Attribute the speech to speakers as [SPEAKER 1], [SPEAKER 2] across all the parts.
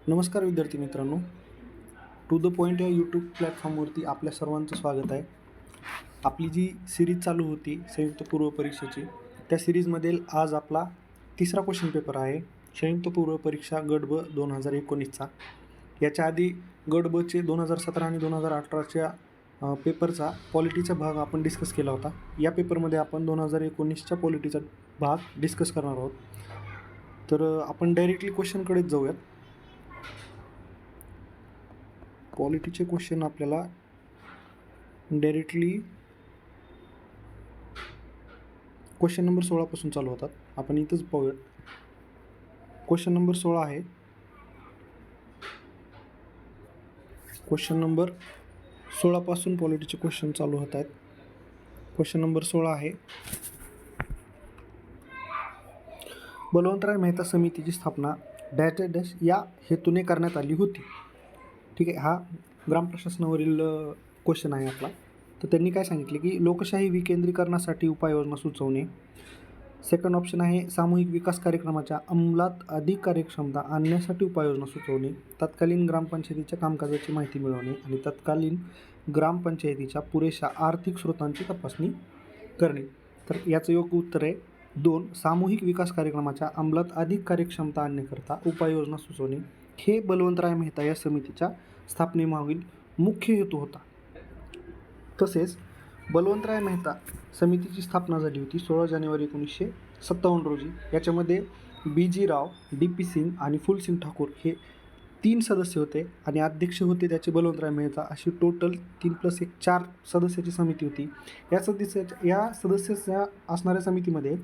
[SPEAKER 1] नमस्कार विद्यार्थी मित्रांनो, टू द पॉईंट या यूट्यूब प्लॅटफॉर्मवरती आपल्या सर्वांचं स्वागत आहे. आपली जी सिरीज चालू होती संयुक्त पूर्व परीक्षेची, त्या सिरीजमधील आज आपला तिसरा क्वेश्चन पेपर आहे संयुक्त पूर्व परीक्षा गट ब 2019चा. याच्या आधी गट बचे 2017 आणि 2018च्या पेपरचा पॉलिटीचा भाग आपण डिस्कस केला होता. या पेपरमध्ये आपण 2019च्या पॉलिटीचा भाग डिस्कस करणार आहोत. तर आपण डायरेक्टली क्वेश्चनकडेच जाऊयात. पॉलिटीचे क्वेश्चन आपल्याला डायरेक्टली क्वेश्चन नंबर 16 पासून चालू होतात. आपण इथंच पाहूयात. क्वेश्चन नंबर 16 आहे. क्वेश्चन नंबर 16 पासून पॉलिटीचे क्वेश्चन चालू होत आहेत. क्वेश्चन नंबर 16 आहे. बलवंतराय मेहता समितीची स्थापना डॅश डॅश या हेतूने करण्यात आली होती. ठीक आहे, हा ग्रामप्रशासनावरील क्वेश्चन आहे आपला. तर त्यांनी काय सांगितले की लोकशाही विकेंद्रीकरणासाठी उपाययोजना सुचवणे. सेकंड ऑप्शन आहे सामूहिक विकास कार्यक्रमाच्या अंमलात अधिक कार्यक्षमता आणण्यासाठी उपाययोजना सुचवणे. तत्कालीन ग्रामपंचायतीच्या कामकाजाची माहिती मिळवणे आणि तत्कालीन ग्रामपंचायतीच्या पुरेशा आर्थिक स्रोतांची तपासणी करणे. तर याचं योग्य उत्तर आहे 2. सामूहिक विकास कार्यक्रमाच्या अंमलात अधिक कार्यक्षमता आणण्याकरता उपाययोजना सुचवणे. हे बलवंतराय मेहता या समितीच्या स्थापनेमागील मुख्य हेतू होता. तसेच बलवंतराय मेहता समितीची स्थापना झाली होती 16 जानेवारी 1957 रोजी. याच्यामध्ये BG राव, DP सिंग आणि फुलसिंग ठाकूर हे 3 सदस्य होते आणि अध्यक्ष होते त्याचे बलवंतराय मेहता. अशी टोटल 3+1 4 सदस्याची समिती होती. या सदस्याच्या असणाऱ्या समितीमध्ये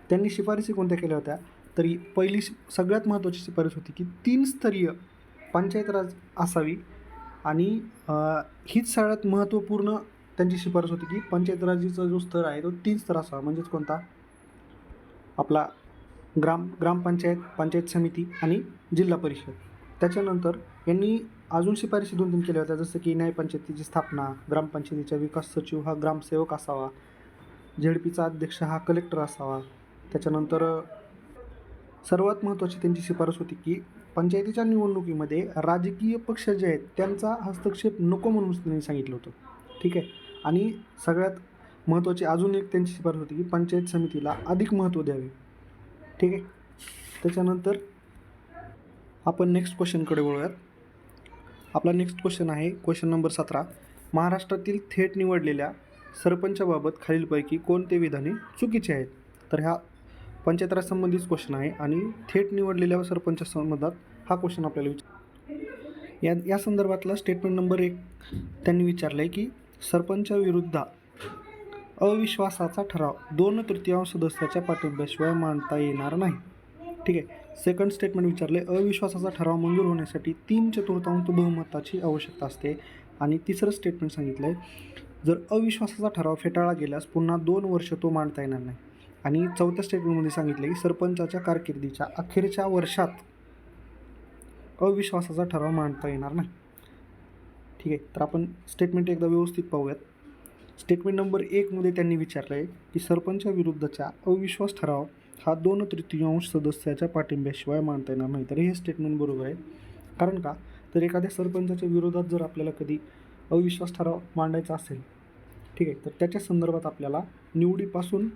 [SPEAKER 1] त्यांनी शिफारसी कोणत्या केल्या होत्या, तरी पहिली सगळ्यात महत्त्वाची शिफारस होती की 3 स्तरीय पंचायत राज असावी. आणि हीच सगळ्यात महत्त्वपूर्ण त्यांची शिफारस होती की पंचायत राजाचा जो स्तर आहे तो 3 स्तर असावा. म्हणजेच कोणता, आपला ग्रामपंचायत, पंचायत समिती आणि जिल्हा परिषद. त्याच्यानंतर यांनी अजून शिफारसी 2-3 केल्या होत्या, जसं की न्यायपंचायतीची स्थापना, ग्रामपंचायतीचा विकास सचिव हा ग्रामसेवक असावा, ZPचा अध्यक्ष हा कलेक्टर असावा. त्याच्यानंतर सर्वात महत्त्वाची त्यांची शिफारस होती की पंचायतीच्या निवडणुकीमध्ये राजकीय पक्ष जे आहेत त्यांचा हस्तक्षेप नको म्हणून त्यांनी सांगितलं होतं. ठीक आहे. आणि सगळ्यात महत्त्वाची अजून एक त्यांची शिफारस होती की पंचायत समितीला अधिक महत्त्व द्यावे. ठीक आहे. त्याच्यानंतर आपण नेक्स्ट क्वेश्चनकडे वळूयात. आपला नेक्स्ट क्वेश्चन आहे क्वेश्चन नंबर 17. महाराष्ट्रातील थेट निवडलेल्या सरपंचाबाबत खालीलपैकी कोणते विधाने चुकीचे आहेत. तर ह्या पंचायत राज संबंधीच क्वेश्चन आहे आणि थेट निवडलेल्या सरपंचासंबंधात हा क्वेश्चन आपल्याला या संदर्भातला स्टेटमेंट नंबर 1 त्यांनी विचारलं आहे की सरपंचाविरुद्ध अविश्वासाचा ठराव 2/3 सदस्याच्या पाठिंब्याशिवाय मांडता येणार नाही. ठीक आहे. सेकंड स्टेटमेंट विचारले अविश्वासाचा ठराव मंजूर होण्यासाठी 3/4 बहुमताची आवश्यकता असते. आणि तिसरं स्टेटमेंट सांगितलं आहे जर अविश्वासाचा ठराव फेटाळला गेल्यास पुन्हा 2 वर्ष तो मांडता येणार नाही. आणि चौथ्या स्टेटमेंटमध्ये सांगितले की सरपंचाच्या कारकिर्दीच्या अखेरच्या वर्षात अविश्वासाचा ठराव मांडता येणार नाही. ठीक आहे. तर आपण स्टेटमेंट एकदा व्यवस्थित पाहूयात. स्टेटमेंट नंबर 1 मध्ये त्यांनी विचारलं आहे की सरपंचाविरुद्धचा अविश्वास ठराव हा 2/3 सदस्याच्या पाठिंब्याशिवाय मांडता येणार नाही. तर हे स्टेटमेंट बरोबर आहे. कारण का, तर एखाद्या सरपंचाच्या विरोधात जर आपल्याला कधी अविश्वास ठराव मांडायचा असेल, ठीक आहे, तर त्याच्या संदर्भात आपल्याला निवडीपासून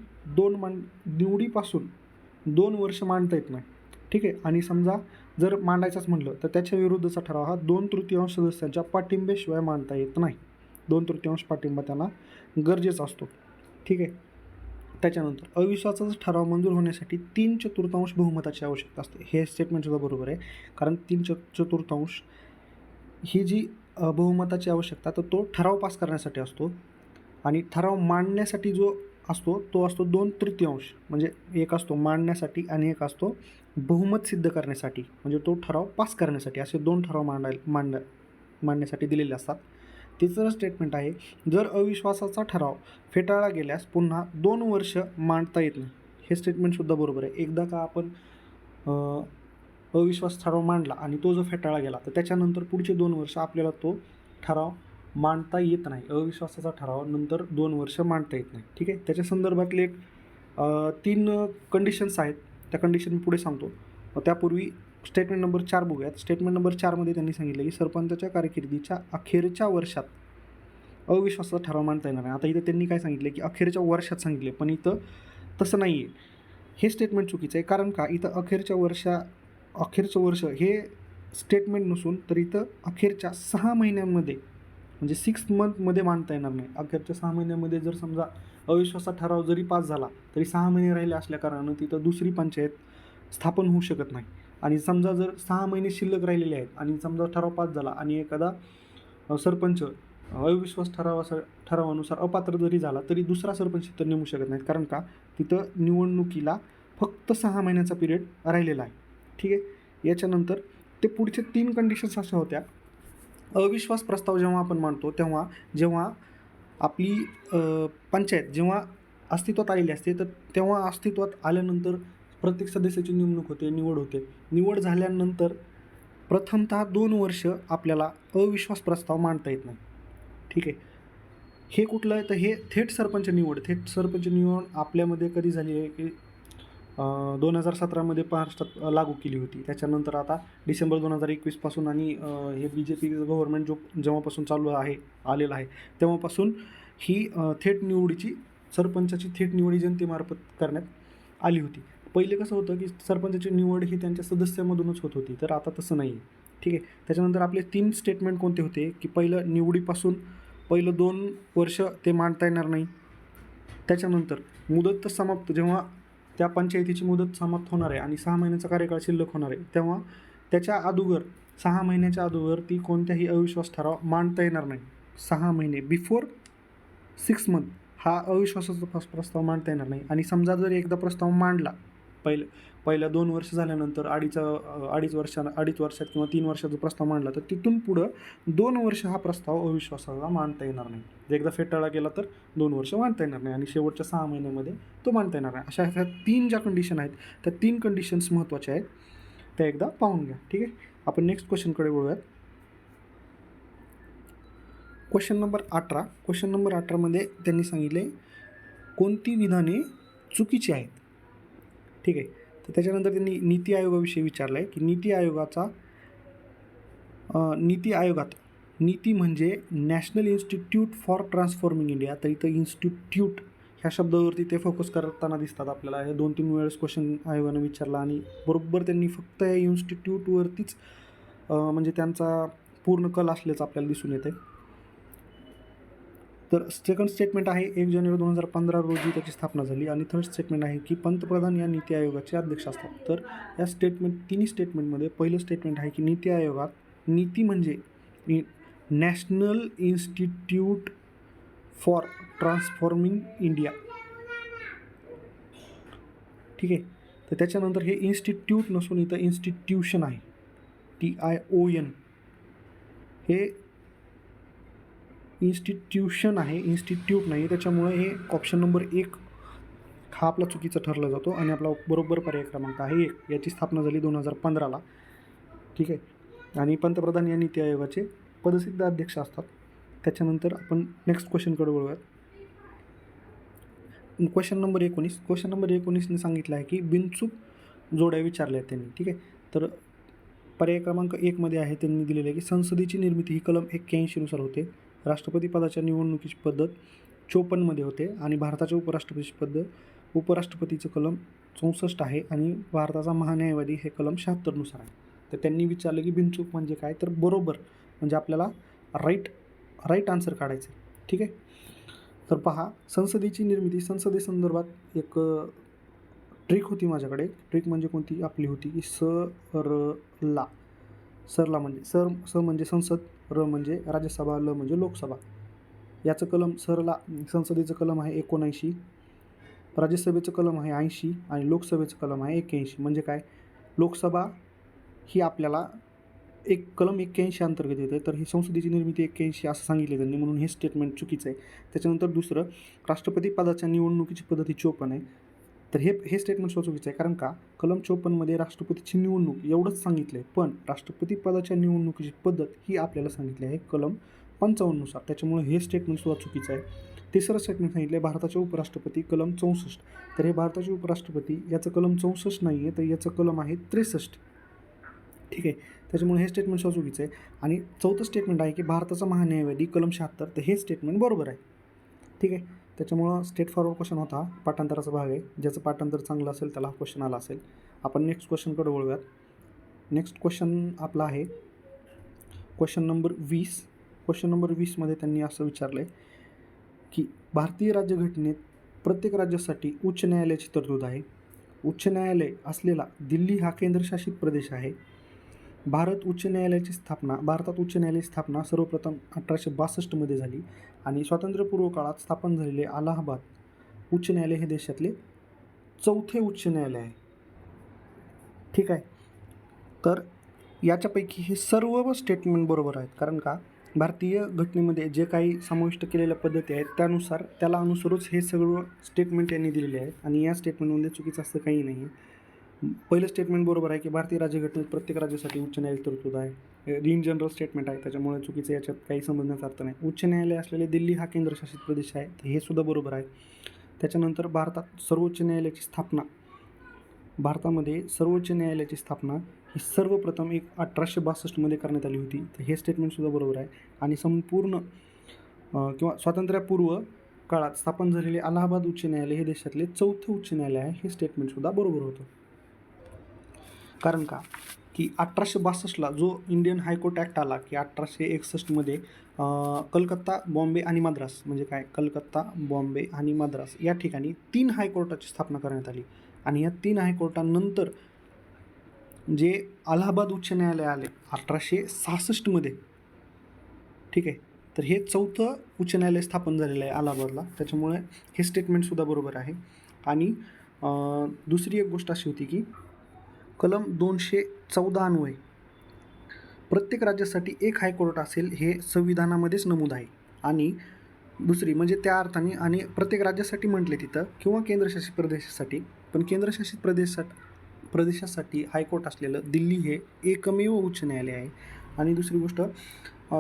[SPEAKER 1] 2 वर्ष मांडता येत नाही. ठीक आहे. आणि समजा जर मांडायचाच म्हटलं तर त्याच्या विरुद्धचा ठराव हा 2/3 सदस्यांच्या पाठिंब्याशिवाय मांडता येत नाही. 2/3 पाठिंबा त्यांना गरजेचा असतो. ठीक आहे. त्याच्यानंतर अविश्वासाचा ठराव मंजूर होण्यासाठी 3/4 बहुमताची आवश्यकता असते. हे स्टेटमेंटसुद्धा बरोबर आहे. कारण 3/4 ही जी बहुमताची आवश्यकता तर तो ठराव पास करण्यासाठी असतो आणि ठराव मांडण्यासाठी जो असतो तो असतो 2/3. म्हणजे एक असतो मांडण्यासाठी आणि एक असतो बहुमत सिद्ध करण्यासाठी, म्हणजे तो ठराव पास करण्यासाठी. असे 2 ठराव मांडण्यासाठी दिलेले असतात. तिसरं स्टेटमेंट आहे जर अविश्वासाचा ठराव फेटाळला गेल्यास पुन्हा 2 वर्ष मांडता येत नाही. हे स्टेटमेंटसुद्धा बरोबर आहे. एकदा का आपण अविश्वास ठराव मांडला आणि तो जो फेटाळला गेला तर त्याच्यानंतर पुढचे 2 वर्ष आपल्याला तो ठराव मांडता येत नाही. अविश्वासाचा ठराव नंतर 2 वर्ष मांडता येत नाही. ठीक आहे. त्याच्या संदर्भातले 3 कंडिशन्स आहेत. त्या कंडिशन मी पुढे सांगतो. त्यापूर्वी स्टेटमेंट नंबर 4 बघूयात. स्टेटमेंट नंबर 4मध्ये त्यांनी सांगितलं की सरपंचाच्या कारकिर्दीच्या अखेरच्या वर्षात अविश्वासाचा ठराव मांडता येणार नाही. आता इथं त्यांनी काय सांगितलं की अखेरच्या वर्षात सांगितले, पण इथं तसं नाही आहे. हे स्टेटमेंट चुकीचं आहे. कारण का इथं अखेरचं वर्ष हे स्टेटमेंट नसून तर इथं अखेरच्या 6 महिन्यांमध्ये म्हणजे 6 मंथमध्ये मांडता येणार नाही. अखेरच्या 6 महिन्यामध्ये जर समजा अविश्वासाचा ठराव जरी पास झाला तरी 6 महिने राहिले असल्या कारणानं तिथं दुसरी पंचायत स्थापन होऊ शकत नाही. आणि समजा जर 6 महिने शिल्लक राहिलेले आहेत आणि समजा ठराव पास झाला आणि एखादा सरपंच अविश्वास ठरावानुसार अपात्र जरी झाला तरी दुसरा सरपंच तिथं नेमू शकत नाहीत. कारण का तिथं निवडणुकीला फक्त 6 महिन्याचा पिरियड राहिलेला आहे. ठीक आहे. याच्यानंतर ते पुढचे 3 कंडिशन्स अशा होत्या. अविश्वास प्रस्ताव जेव्हा आपण मांडतो जेव्हा आपली पंचायत जेव्हा अस्तित्वात आलेली असते तर तेव्हा अस्तित्वात आल्यानंतर प्रत्येक सदस्याची निवड होते. निवड झाल्यानंतर प्रथमतः 2 वर्ष आपल्याला अविश्वास प्रस्ताव मांडता येत नाही. ठीक आहे. हे कुठलं आहे तर हे थेट सरपंच निवड आपल्यामध्ये कधी झाली आहे की 2017मध्ये महाराष्ट्रात लागू केली होती. त्याच्यानंतर आता डिसेंबर 2021पासून आणि हे BJP गव्हर्नमेंट जेव्हापासून आलेलं आहे तेव्हापासून ही सरपंचाची थेट निवड जनतेमार्फत करण्यात आली होती. पहिले कसं होतं की सरपंचाची निवड ही त्यांच्या सदस्यामधूनच होत होती, तर आता तसं नाही आहे. ठीक आहे. त्याच्यानंतर आपले 3 स्टेटमेंट कोणते होते की निवडीपासून पहिलं 2 वर्ष ते मांडता येणार नाही. त्याच्यानंतर मुदत समाप्त जेव्हा त्या पंचायतीची मुदत समाप्त होणार आहे आणि 6 महिन्याचा कार्यकाळ शिल्लक होणार आहे तेव्हा त्याच्या अगोदर 6 महिन्याच्या अगोदर ती कोणत्याही अविश्वास ठराव मांडता येणार नाही. 6 महिने बिफोर 6 मंथ हा अविश्वासाचा प्रस्ताव मांडता येणार नाही. आणि समजा जर एकदा प्रस्ताव मांडला पहिल्या 2 वर्ष झाल्यानंतर अडीच वर्षात किंवा 3 वर्षाचा प्रस्ताव मांडला तर तिथून पुढं 2 वर्ष हा प्रस्ताव अविश्वासाचा मांडता येणार नाही. एकदा फेटाळला गेला तर 2 वर्ष मांडता येणार नाही आणि शेवटच्या 6 महिन्यामध्ये तो मांडता येणार नाही. अशा ह्या 3 ज्या कंडिशन आहेत त्या 3 कंडिशन्स महत्त्वाच्या आहेत, त्या एकदा पाहून घ्या. ठीक आहे. आपण नेक्स्ट क्वेश्चनकडे वळूयात. क्वेश्चन नंबर 18मध्ये त्यांनी सांगितले कोणती विधाने चुकीची आहेत. ठीक आहे. तर त्याच्यानंतर त्यांनी नीती आयोगाविषयी विचारलं आहे की नीती म्हणजे national institute for transforming India. तर इथं इन्स्टिट्यूट ह्या शब्दावरती ते फोकस करताना दिसतात आपल्याला. हे 2-3 वेळेस क्वेश्चन आयोगानं विचारला आणि बरोबर त्यांनी फक्त या इन्स्टिट्यूटवरतीच म्हणजे त्यांचा पूर्ण कल असल्याचं आपल्याला दिसून येते. तर सेकंड स्टेटमेंट आहे 1 जानेवारी 2015 रोजी त्याची स्थापना झाली. आणि थर्ड स्टेटमेंट आहे की पंतप्रधान या नीती आयोगाचे अध्यक्ष असतात. तर या तिन्ही स्टेटमेंटमध्ये पहिलं स्टेटमेंट आहे की नीती आयोगात नीती म्हणजे national institute for transforming India. ठीक आहे. तर त्याच्यानंतर हे इन्स्टिट्यूट नसून इथं इन्स्टिट्यूशन आहे, TION. हे इन्स्टिट्यूशन आहे, इन्स्टिट्यूट नाही. त्याच्यामुळे हे ऑप्शन नंबर 1 हा आपला चुकीचा ठरला जातो आणि आपला बरोबर पर्याय क्रमांक आहे 1. याची स्थापना झाली 2015ला. ठीक आहे. आणि पंतप्रधान या नीती आयोगाचे पदसिद्ध अध्यक्ष असतात. त्याच्यानंतर आपण नेक्स्ट क्वेश्चनकडे वळूयात. क्वेश्चन नंबर 19ने सांगितलं आहे की बिनचूक जोड्या विचारल्या आहेत त्यांनी. ठीक आहे. तर पर्याय क्रमांक 1मध्ये आहे त्यांनी दिलेलं आहे की संसदेची निर्मिती ही कलम 81नुसार होते. राष्ट्रपती पदाच्या निवडणुकीची पद्धत 54मध्ये होते आणि भारताच्या उपराष्ट्रपतीचं कलम 64 आहे आणि भारताचा महान्यायवादी हे कलम 76नुसार आहे. तर त्यांनी विचारलं की बिनचूक म्हणजे काय, तर बरोबर म्हणजे आपल्याला राईट आन्सर काढायचं आहे. ठीक आहे. तर पहा, संसदेची निर्मिती संसदेसंदर्भात एक ट्रिक होती माझ्याकडे. ट्रिक म्हणजे कोणती आपली होती की सरला म्हणजे स म्हणजे संसद, र म्हणजे राज्यसभा, ल म्हणजे लोकसभा. याचं कलम संसदेचं कलम आहे 79, राज्यसभेचं कलम आहे 80 आणि लोकसभेचं कलम आहे 81. म्हणजे काय, लोकसभा ही आपल्याला कलम 81 अंतर्गत येते. तर ही संसदेची निर्मिती 81 असं सांगितले त्यांनी, म्हणून हे स्टेटमेंट चुकीचं आहे. त्याच्यानंतर दुसरं, राष्ट्रपती पदाच्या निवडणुकीची पद्धत ही 54 आहे. तर हे स्टेटमेंट चुकीचं आहे. कारण का, कलम 54मध्ये राष्ट्रपतीची निवडणूक एवढंच सांगितलं आहे, पण राष्ट्रपती पदाच्या निवडणुकीची पद्धत ही आपल्याला सांगितली आहे कलम 55नुसार. त्याच्यामुळे हे स्टेटमेंटसुद्धा चुकीचं आहे. तिसरं स्टेटमेंट सांगितलं आहे भारताचे उपराष्ट्रपती कलम 64. तर हे भारताचे उपराष्ट्रपती याचं कलम 64 नाही आहे, तर याचं कलम आहे 63. ठीक आहे. त्याच्यामुळे हे स्टेटमेंट सुद्धा चुकीचं आहे. आणि चौथं स्टेटमेंट आहे की भारताचा महान्यायवादी कलम 76, तर हे स्टेटमेंट बरोबर आहे. ठीक आहे. त्याच्यामुळं स्ट्रेट फॉरवर्ड क्वेश्चन होता, पाठांतराचा भाग आहे. ज्याचं पाठांतर चांगलं असेल त्याला हा क्वेश्चन आला असेल. आपण नेक्स्ट क्वेश्चनकडे वळूयात. नेक्स्ट क्वेश्चन आपला आहे क्वेश्चन नंबर 20. क्वेश्चन नंबर 20मध्ये त्यांनी असं विचारलं आहे की भारतीय राज्यघटनेत प्रत्येक राज्यासाठी उच्च न्यायालयाची तरतूद आहे. उच्च न्यायालय असलेला दिल्ली हा केंद्रशासित प्रदेश आहे. भारतात उच्च न्यायालयाची स्थापना सर्वप्रथम 1862 झाली आणि स्वातंत्र्यपूर्व काळात स्थापन झालेले अलाहाबाद उच्च न्यायालय हे देशातले चौथे उच्च न्यायालय आहे. ठीक आहे. तर याच्यापैकी हे सर्व स्टेटमेंट बरोबर आहेत. कारण का, भारतीय घटनेमध्ये जे काही समाविष्ट केलेल्या पद्धती आहेत त्याला अनुसरूनच हे सगळं स्टेटमेंट यांनी दिलेले आहेत आणि या स्टेटमेंटमध्ये चुकीचं असं काही नाही. पहिलं स्टेटमेंट बरोबर आहे की भारतीय राज्यघटनेत प्रत्येक राज्यासाठी उच्च न्यायालय तरतूद आहे. इन जनरल स्टेटमेंट आहे, त्याच्यामुळे चुकीचं याच्यात काही समजण्याचा अर्थ नाही. उच्च न्यायालय असलेले दिल्ली हा केंद्रशासित प्रदेश आहे, तर हे सुद्धा बरोबर आहे. त्याच्यानंतर भारतामध्ये सर्वोच्च न्यायालयाची स्थापना ही सर्वप्रथम 1862 करण्यात आली होती, तर हे स्टेटमेंटसुद्धा बरोबर आहे. आणि संपूर्ण किंवा स्वातंत्र्यपूर्व काळात स्थापन झालेले अलाहाबाद उच्च न्यायालय हे देशातले चौथे उच्च न्यायालय आहे, हे स्टेटमेंटसुद्धा बरोबर होतं. कारण का की 1862ला जो इंडियन हायकोर्ट ॲक्ट आला की 1861मध्ये कलकत्ता, बॉम्बे आणि मद्रास, म्हणजे काय, कलकत्ता, बॉम्बे आणि मद्रास या ठिकाणी 3 हायकोर्टाची स्थापना करण्यात आली. आणि या 3 हायकोर्टांनंतर जे अलाहाबाद उच्च न्यायालय आले 1866मध्ये. ठीक आहे. तर हे चौथं उच्च न्यायालय स्थापन झालेलं आहे अलाहाबादला, त्याच्यामुळे हे स्टेटमेंटसुद्धा बरोबर आहे. आणि दुसरी एक गोष्ट अशी होती की कलम 214 अन्वये प्रत्येक राज्यासाठी एक हायकोर्ट असेल हे संविधानामध्येच नमूद आहे. आणि दुसरी म्हणजे त्या अर्थाने, आणि प्रत्येक राज्यासाठी म्हटले तिथं किंवा केंद्रशासित प्रदेशासाठी, पण केंद्रशासित प्रदेशासाठी हायकोर्ट असलेलं दिल्ली हे एकमेव उच्च न्यायालय आहे. आणि दुसरी गोष्ट,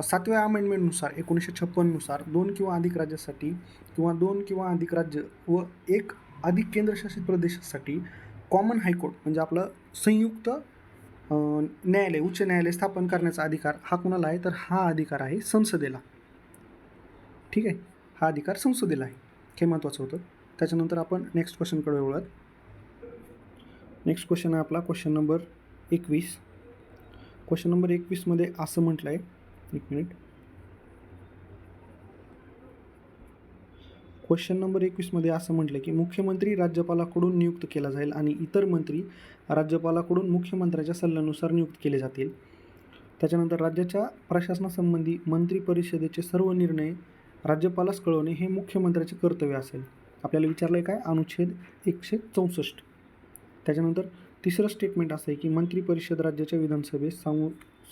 [SPEAKER 1] 7व्या अमेंडमेंटनुसार 1956नुसार 2 किंवा अधिक राज्यासाठी किंवा 2 किंवा अधिक राज्य व 1 अधिक केंद्रशासित प्रदेशासाठी कॉमन हायकोर्ट म्हणजे आपलं संयुक्त न्यायालय, उच्च न्यायालय स्थापन करण्याचा अधिकार हा कुणाला आहे, तर हा अधिकार आहे संसदेला. ठीक आहे. हा अधिकार संसदेला आहे, हे महत्त्वाचं होतं. त्याच्यानंतर आपण नेक्स्ट क्वेश्चनकडे वळूयात. नेक्स्ट क्वेश्चन आहे आपला क्वेश्चन नंबर 21. क्वेश्चन नंबर 21मध्ये असं म्हटलं आहे, एक मिनिट. क्वेश्चन नंबर 21मध्ये असं म्हटलं की मुख्यमंत्री राज्यपालाकडून नियुक्त केला जाईल आणि इतर मंत्री राज्यपालाकडून मुख्यमंत्र्याच्या सल्ल्यानुसार नियुक्त केले जातील. त्याच्यानंतर राज्याच्या प्रशासनासंबंधी मंत्री परिषदेचे सर्व निर्णय राज्यपालास कळवणे हे मुख्यमंत्र्याचे कर्तव्य असेल. आपल्याला विचारलं आहे काय, अनुच्छेद 164. त्याच्यानंतर तिसरं स्टेटमेंट असं आहे की मंत्री परिषद राज्याच्या विधानसभेस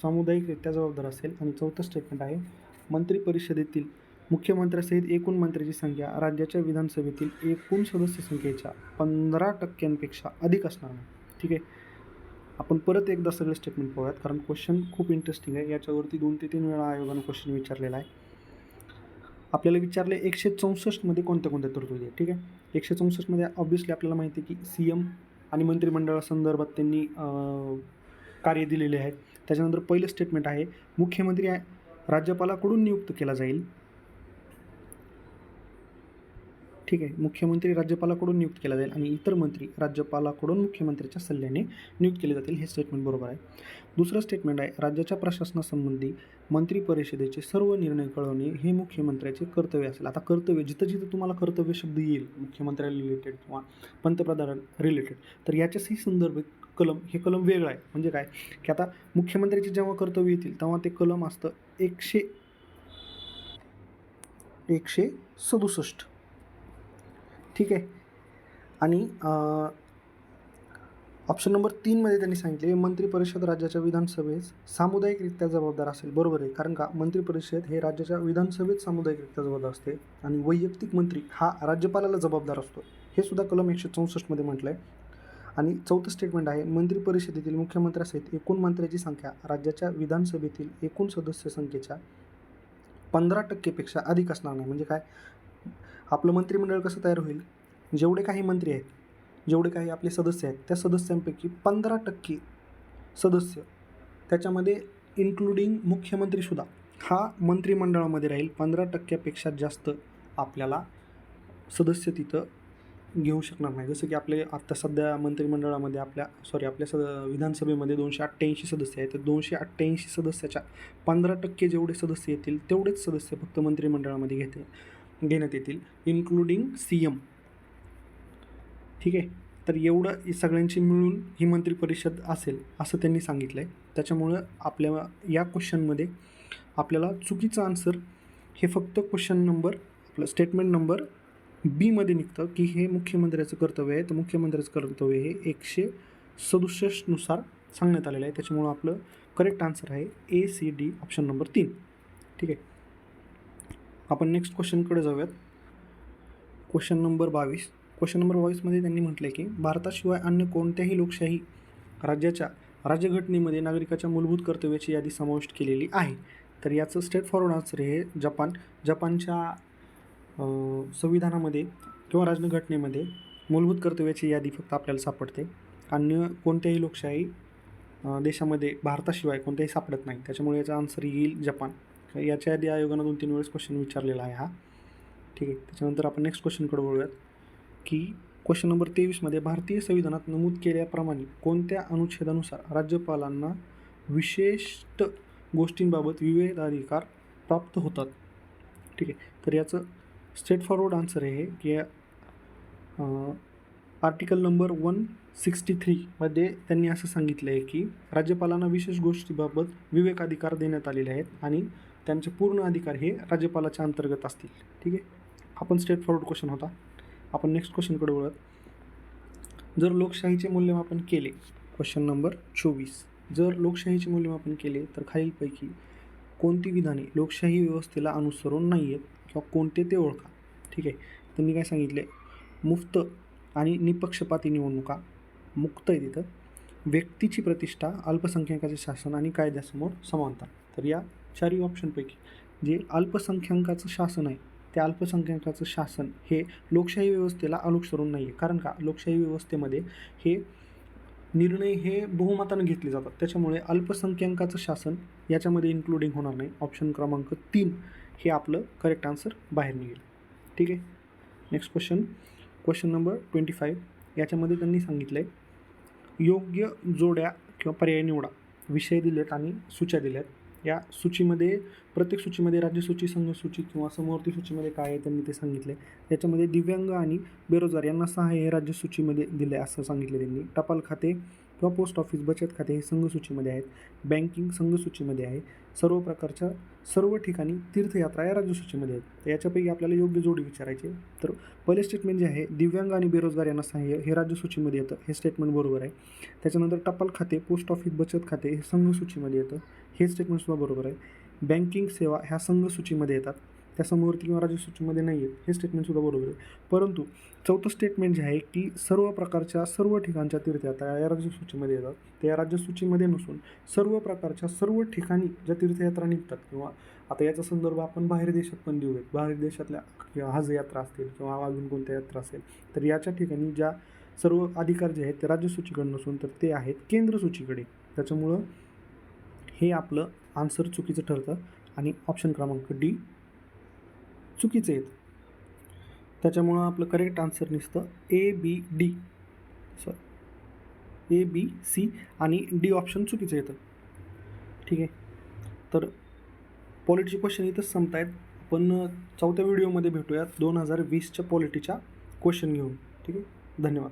[SPEAKER 1] सामुदायिकरित्या जबाबदार असेल. आणि चौथं स्टेटमेंट आहे मंत्री परिषदेतील मुख्यमंत्र्यासहित एकूण मंत्र्यांची संख्या राज्याच्या विधानसभेतील एकूण सदस्य संख्येच्या 15% अधिक असणार नाही. ठीक आहे. आपण परत एकदा सगळे स्टेटमेंट पाहूयात, कारण क्वेश्चन खूप इंटरेस्टिंग आहे. याच्यावरती 2 ते 3 वेळा आयोगानं क्वेश्चन विचारलेला आहे. आपल्याला विचारले 164मध्ये कोणत्या तरतुदी आहे. ठीक आहे. 164मध्ये ऑब्व्हियसली आपल्याला माहिती आहे की CM आणि मंत्रिमंडळासंदर्भात त्यांनी कार्य दिलेले आहेत. त्याच्यानंतर पहिलं स्टेटमेंट आहे मुख्यमंत्री राज्यपालाकडून नियुक्त केला जाईल. ठीक आहे. मुख्यमंत्री राज्यपालाकडून नियुक्त केला जाईल आणि इतर मंत्री राज्यपालाकडून मुख्यमंत्र्याच्या सल्ल्याने नियुक्त केले जातील. हे स्टेटमेंट बरोबर आहे. दुसरं स्टेटमेंट आहे राज्याच्या प्रशासनासंबंधी मंत्री परिषदेचे सर्व निर्णय कळवणे हे मुख्यमंत्र्याचे कर्तव्य असेल. आता कर्तव्य, जिथं तुम्हाला कर्तव्य शब्द येईल मुख्यमंत्र्याला रिलेटेड किंवा पंतप्रधान रिलेटेड, तर याच्याशी संदर्भित कलम, हे कलम वेगळं आहे. म्हणजे काय की आता मुख्यमंत्र्याचे जेव्हा कर्तव्य येतील तेव्हा ते कलम असतं 167. ठीक आहे. आणि ऑप्शन नंबर 3मध्ये त्यांनी सांगितले मंत्री परिषद राज्याच्या विधानसभेस सामुदायिकरित्या जबाबदार असेल. बरोबर आहे. कारण का, मंत्री परिषद हे राज्याच्या विधानसभेत सामुदायिकरित्या जबाबदार असते आणि वैयक्तिक मंत्री हा राज्यपालाला जबाबदार असतो. हे सुद्धा कलम 164मध्ये म्हटलं आहे. आणि चौथं स्टेटमेंट आहे मंत्री परिषदेतील मुख्यमंत्र्यासहित एकूण मंत्र्याची संख्या राज्याच्या विधानसभेतील एकूण सदस्य संख्येच्या 15% अधिक असणार नाही. म्हणजे काय, आपलं मंत्रिमंडळ कसं तयार होईल, जेवढे काही मंत्री आहेत, जेवढे काही आपले सदस्य आहेत, त्या सदस्यांपैकी 15% सदस्य त्याच्यामध्ये इन्क्लुडिंग मुख्यमंत्रीसुद्धा हा मंत्रिमंडळामध्ये राहील. 15% जास्त आपल्याला सदस्य तिथं घेऊ शकणार नाही. जसं की आपले आत्ता सध्या मंत्रिमंडळामध्ये आपल्या विधानसभेमध्ये 288 सदस्य आहेत. तर 288 सदस्याच्या 15% जेवढे सदस्य येतील तेवढेच सदस्य फक्त मंत्रिमंडळामध्ये घेण्यात येतील, इन्क्लुडिंग CM. ठीक आहे. तर एवढं सगळ्यांची मिळून ही मंत्रिपरिषद असेल असं त्यांनी सांगितलं आहे. त्याच्यामुळं आपल्या या क्वेश्चनमध्ये आपल्याला चुकीचं आन्सर हे फक्त क्वेश्चन नंबर आपलं स्टेटमेंट नंबर बीमध्ये निघतं की हे मुख्यमंत्र्याचं कर्तव्य आहे. तर मुख्यमंत्र्याचं कर्तव्य हे 167 नुसार सांगण्यात आलेलं आहे. त्याच्यामुळं आपलं करेक्ट आन्सर आहे ACD ऑप्शन नंबर 3. ठीक आहे. आपण नेक्स्ट क्वेश्चनकडे जाऊयात. Question number 22. क्वेश्चन नंबर 22मध्ये त्यांनी म्हटलं आहे की भारताशिवाय अन्य कोणत्याही लोकशाही राज्याच्या राज्यघटनेमध्ये नागरिकाच्या मूलभूत कर्तव्याची यादी समाविष्ट केलेली आहे. तर याचं स्ट्रेट फॉरवर्ड आन्सर हे जपानच्या संविधानामध्ये किंवा राज्यघटनेमध्ये मूलभूत कर्तव्याची यादी फक्त आपल्याला सापडते. अन्य कोणत्याही लोकशाही देशामध्ये भारताशिवाय कोणत्याही सापडत नाही. त्याच्यामुळे याचा आन्सर येईल जपान. याच्या आधी आयोगानं 2-3 वेळेस क्वेश्चन विचारलेला आहे हा. ठीक आहे. त्याच्यानंतर आपण नेक्स्ट क्वेश्चनकडे वळूयात की क्वेश्चन नंबर 23मध्ये भारतीय संविधानात नमूद केल्याप्रमाणे कोणत्या अनुच्छेदानुसार राज्यपालांना विशिष्ट गोष्टींबाबत विवेकाधिकार प्राप्त होतात. ठीक आहे. तर याचं स्ट्रेट फॉरवर्ड आन्सर आहे की आर्टिकल नंबर 163मध्ये त्यांनी असं सांगितलं आहे की राज्यपालांना विशेष गोष्टीबाबत विवेकाधिकार देण्यात आलेले आहेत आणि त्यांचे पूर्ण अधिकार हे राज्यपालाच्या अंतर्गत असतील. ठीक आहे. आपण स्ट्रेट फॉरवर्ड क्वेश्चन होता. आपण नेक्स्ट क्वेश्चनकडे वळत. जर लोकशाहीचे मूल्यमापन केले, क्वेश्चन नंबर 24, जर लोकशाहीचे मूल्यमापन केले तर खालीलपैकी कोणती विधाने लोकशाही व्यवस्थेला अनुसरून नाही आहेत किंवा कोणते ते ओळखा. ठीक आहे. त्यांनी काय सांगितले, मुक्त आणि निपक्षपाती निवडणुका, मुक्त आहे तिथं, व्यक्तीची प्रतिष्ठा, अल्पसंख्याकाचे शासन आणि कायद्यासमोर समानता. तर या 4 ऑप्शनपैकी जे अल्पसंख्याकाचं शासन आहे त्या अल्पसंख्याकाचं शासन हे लोकशाही व्यवस्थेला अनुसरून नाही आहे. कारण का, लोकशाही व्यवस्थेमध्ये हे निर्णय हे बहुमतानं घेतले जातात. त्याच्यामुळे अल्पसंख्याकाचं शासन याच्यामध्ये इन्क्लुडिंग होणार नाही. ऑप्शन क्रमांक 3 हे आपलं करेक्ट आन्सर बाहेर निघेल. ठीक आहे. Next question number 25. याच्यामध्ये त्यांनी सांगितलं आहे योग्य जोड्या किंवा पर्याय निवडा. विषय दिलेत आणि सूच्या दिल्यात. या सूचीमध्ये प्रत्येक सूचीमध्ये राज्यसूची, संघसूची किंवा समवर्ती सूचीमध्ये काय आहे त्यांनी ते सांगितले. याच्यामध्ये दिव्यांग आणि बेरोजगार यांना सहाय्य हे राज्यसूचीमध्ये दिले असं सांगितले त्यांनी. टपाल खाते किंवा पोस्ट ऑफिस, बचत खाते हे संघसूचीमध्ये आहेत. बँकिंग संघसूचीमध्ये आहे. सर्व प्रकारच्या सर्व ठिकाणी तीर्थयात्रा या राज्यसूचीमध्ये आहेत. तर याच्यापैकी आपल्याला योग्य जोडी विचारायची. तर पहिले स्टेटमेंट जे आहे दिव्यांग आणि बेरोजगार यांना सहाय्य हे राज्यसूचीमध्ये येतं. हे स्टेटमेंट बरोबर आहे. त्याच्यानंतर टपाल खाते, पोस्ट ऑफिस, बचत खाते हे संघसूचीमध्ये येतं. हे स्टेटमेंटसुद्धा बरोबर आहे. बँकिंग सेवा ह्या संघसूचीमध्ये येतात, त्या समवर्ती किंवा राज्यसूचीमध्ये नाही आहेत. हे स्टेटमेंटसुद्धा बरोबर आहे. परंतु चौथं स्टेटमेंट जे आहे की सर्व प्रकारच्या सर्व ठिकाणच्या तीर्थयात्रा या राज्यसूचीमध्ये येतात. ते या राज्यसूचीमध्ये नसून सर्व प्रकारच्या सर्व ठिकाणी ज्या तीर्थयात्रा निघतात किंवा आता याचा संदर्भ आपण बाहेर देशात पण देऊयात. बाहेर देशातल्या किंवा हज यात्रा असतील किंवा अजून कोणत्या यात्रा असेल तर याच्या ठिकाणी ज्या सर्व अधिकार जे आहेत ते राज्यसूचीकडे नसून तर ते आहेत केंद्रसूचीकडे. त्याच्यामुळं हे आपलं आन्सर चुकीचं ठरतं आणि ऑप्शन क्रमांक D चुकीचं येतं. त्याच्यामुळं आपलं करेक्ट आन्सर निसतं A, B, C आणि D ऑप्शन चुकीचं येतं. ठीक आहे. तर पॉलिटीचे क्वेश्चन इथंच संपत आहेत. आपण 4थ्या व्हिडिओमध्ये भेटूयात 2020च्या पॉलिटीच्या क्वेश्चन घेऊन. ठीक आहे. धन्यवाद.